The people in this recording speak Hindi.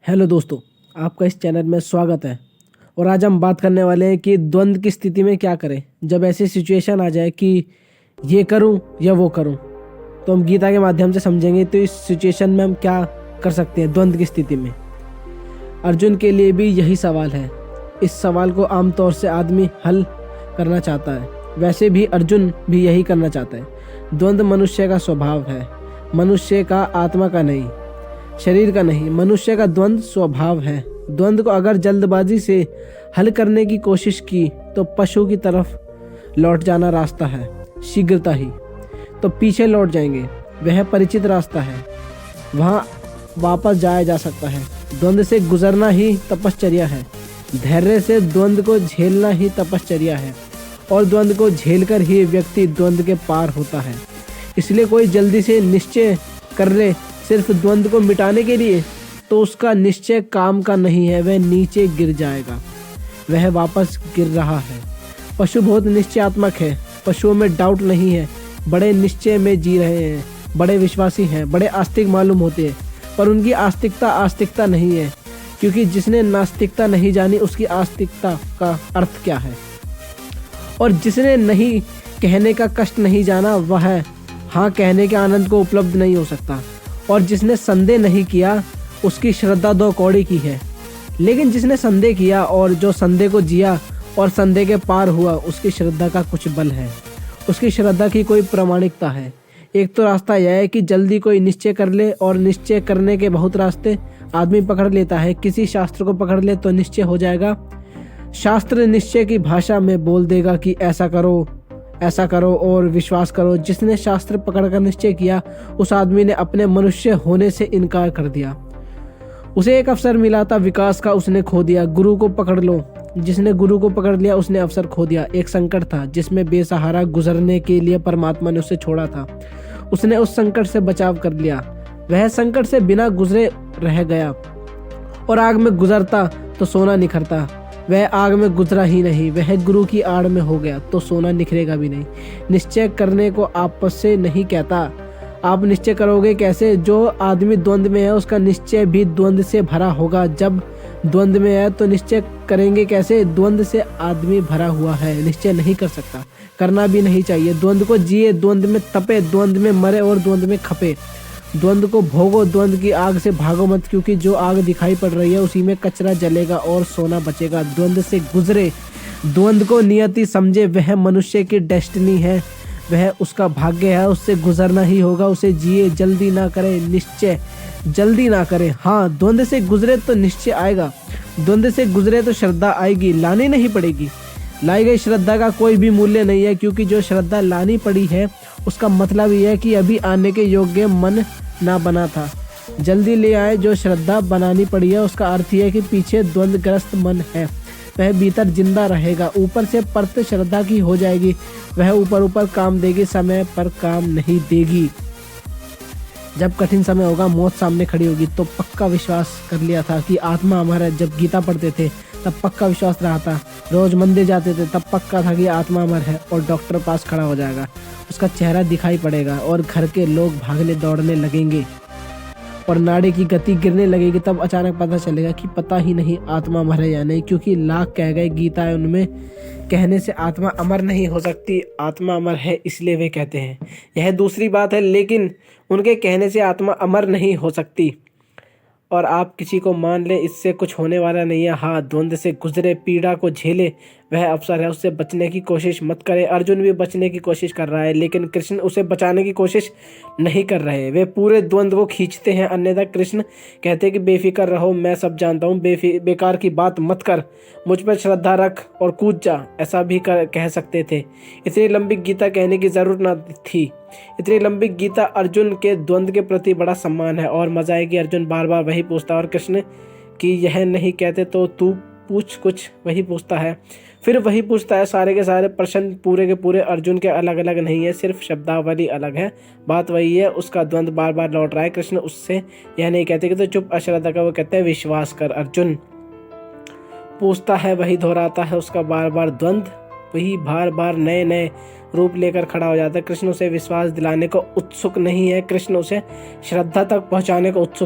हेलो दोस्तों, आपका इस चैनल में स्वागत है। और आज हम बात करने वाले हैं कि द्वंद्व की स्थिति में क्या करें जब ऐसी सिचुएशन आ जाए कि ये करूं या वो करूं। तो हम गीता के माध्यम से समझेंगे तो इस सिचुएशन में हम क्या कर सकते हैं द्वंद्व की स्थिति में। अर्जुन के लिए भी यही सवाल है। इस सवाल को आमतौर से आदमी हल करना चाहता है, वैसे भी अर्जुन भी यही करना चाहता है। द्वंद्व मनुष्य का स्वभाव है, मनुष्य का आत्मा का नहीं, शरीर का नहीं। मनुष्य का द्वंद्व स्वभाव है। द्वंद्व को अगर जल्दबाजी से हल करने की कोशिश की तो पशु की तरफ लौट जाना रास्ता है, शीघ्रता ही तो पीछे लौट जाएंगे। वह परिचित रास्ता है, वहां वापस जाया जा सकता है। द्वंद्व से गुजरना ही तपश्चर्या है, धैर्य से द्वंद्व को झेलना ही तपश्चर्या है, और द्वंद्व को झेलकर ही व्यक्ति द्वंद्व के पार होता है। इसलिए कोई जल्दी से निश्चय कर ले सिर्फ द्वंद्व को मिटाने के लिए, तो उसका निश्चय काम का नहीं है, वह नीचे गिर जाएगा, वह वापस गिर रहा है। पशु बहुत निश्चयात्मक है, पशुओं में डाउट नहीं है, बड़े निश्चय में जी रहे हैं, बड़े विश्वासी हैं, बड़े आस्तिक मालूम होते हैं, पर उनकी आस्तिकता नहीं है, क्योंकि जिसने नास्तिकता नहीं जानी उसकी आस्तिकता का अर्थ क्या है। और जिसने नहीं कहने का कष्ट नहीं जाना वह हाँ कहने के आनंद को उपलब्ध नहीं हो सकता। और जिसने संदेह नहीं किया उसकी श्रद्धा 2 कौड़ी की है। लेकिन जिसने संदेह किया और जो संदेह को जिया और संदेह के पार हुआ, उसकी श्रद्धा का कुछ बल है, उसकी श्रद्धा की कोई प्रामाणिकता है। एक तो रास्ता यह है कि जल्दी कोई निश्चय कर ले, और निश्चय करने के बहुत रास्ते आदमी पकड़ लेता है। किसी शास्त्र को पकड़ ले तो निश्चय हो जाएगा। शास्त्र निश्चय की भाषा में बोल देगा कि ऐसा करो और विश्वास करो। जिसने शास्त्र पकड़कर निश्चय किया उस आदमी ने अपने मनुष्य होने से इनकार कर दिया। उसे एक अवसर मिला था विकास का, उसने खो दिया। गुरु को पकड़ लो, जिसने गुरु को पकड़ लिया उसने अवसर खो दिया। एक संकट था जिसमें बेसहारा गुजरने के लिए परमात्मा ने उसे छोड़ा था, उसने उस संकट से बचाव कर लिया। वह संकट से बिना गुजरे रह गया, और आग में गुजरता तो सोना निखरता। वह आग में गुजरा ही नहीं, वह गुरु की आड़ में हो गया तो सोना निखरेगा भी नहीं। निश्चय करने को आपस से नहीं कहता। आप निश्चय करोगे कैसे? जो आदमी द्वंद्व में है उसका निश्चय भी द्वंद्व से भरा होगा। जब द्वंद्व में है तो निश्चय करेंगे कैसे? द्वंद्व से आदमी भरा हुआ है, निश्चय नहीं कर सकता, करना भी नहीं चाहिए। द्वंद्व को जिए, द्वंद्व में तपे, द्वंद्व में मरे और द्वंद्व में खपे। द्वंद्व को भोगो, द्वंद्व की आग से भागो मत, क्योंकि जो आग दिखाई पड़ रही है उसी में कचरा जलेगा और सोना बचेगा। द्वंद्व से गुजरे, द्वंद्व को नियति समझे, वह मनुष्य की डेस्टिनी है, वह उसका भाग्य है, उससे गुजरना ही होगा। उसे जिए, जल्दी ना करे, निश्चय जल्दी ना करे। हाँ, द्वंद्व से गुजरे तो निश्चय आएगा, द्वंद्व से गुजरे तो श्रद्धा आएगी, लानी नहीं पड़ेगी। लाई गई श्रद्धा का कोई भी मूल्य नहीं है, क्योंकि जो श्रद्धा लानी पड़ी है उसका मतलब यह है कि अभी आने के योग्य मन ना बना था, जल्दी ले आए। जो श्रद्धा बनानी पड़ी है उसका अर्थ यह है कि पीछे द्वंद्वग्रस्त मन है, वह भीतर जिंदा रहेगा। ऊपर से परत श्रद्धा की हो जाएगी, वह ऊपर काम देगी, समय पर काम नहीं देगी। जब कठिन समय होगा, मौत सामने खड़ी होगी, तो पक्का विश्वास कर लिया था कि आत्मा अमर है। जब गीता पढ़ते थे तब पक्का विश्वास रहा था, रोज मंदिर जाते थे तब पक्का था कि आत्मा अमर है। और डॉक्टर पास खड़ा हो जाएगा, उसका चेहरा दिखाई पड़ेगा और घर के लोग भागने दौड़ने लगेंगे और नाड़ी की गति गिरने लगेगी। तब अचानक पता चलेगा कि पता ही नहीं आत्मा अमर है या नहीं, क्योंकि लाख कह गए गीता है, उनमें कहने से आत्मा अमर नहीं हो सकती। आत्मा अमर है इसलिए वे कहते हैं, यह दूसरी बात है, लेकिन उनके कहने से आत्मा अमर नहीं हो सकती। और आप किसी को मान ले, इससे कुछ होने वाला नहीं है। हाँ, द्वंद्व से गुजरे, पीड़ा को झेले, वह अवसर है, उससे बचने की कोशिश मत करे। अर्जुन भी बचने की कोशिश कर रहा है, लेकिन कृष्ण उसे बचाने की कोशिश नहीं कर रहे। वे पूरे द्वंद्व को खींचते हैं, अन्यथा कृष्ण कहते हैं कि बेफिक्र रहो, मैं सब जानता हूँ, बेकार की बात मत कर, मुझ पर श्रद्धा रख और कूद जा, ऐसा भी कह सकते थे। इतनी लंबी गीता कहने की जरूरत न थी। इतनी लंबी गीता अर्जुन के द्वंद्व के प्रति बड़ा सम्मान है। और मजा है कि अर्जुन बार बार वही पूछता है, और कृष्ण कि यह नहीं कहते तो तू पूछ कुछ, वही पूछता है, फिर वही पूछता है। सारे के सारे प्रश्न पूरे के पूरे अर्जुन के अलग अलग नहीं है, सिर्फ शब्दावली अलग है, बात वही है। उसका द्वंद्व बार बार लौट रहा है। कृष्ण उससे यह नहीं कहते कि तो चुप अश्रद्धा का, वो कहते हैं विश्वास कर। अर्जुन पूछता है, वही दोहराता है उसका बार बार द्वंद्व, वही बार बार नए नए रूप लेकर खड़ा हो जाता है। कृष्ण उसे विश्वास दिलाने को उत्सुक नहीं है, कृष्ण उसे श्रद्धा तक पहुंचाने को उत्सुक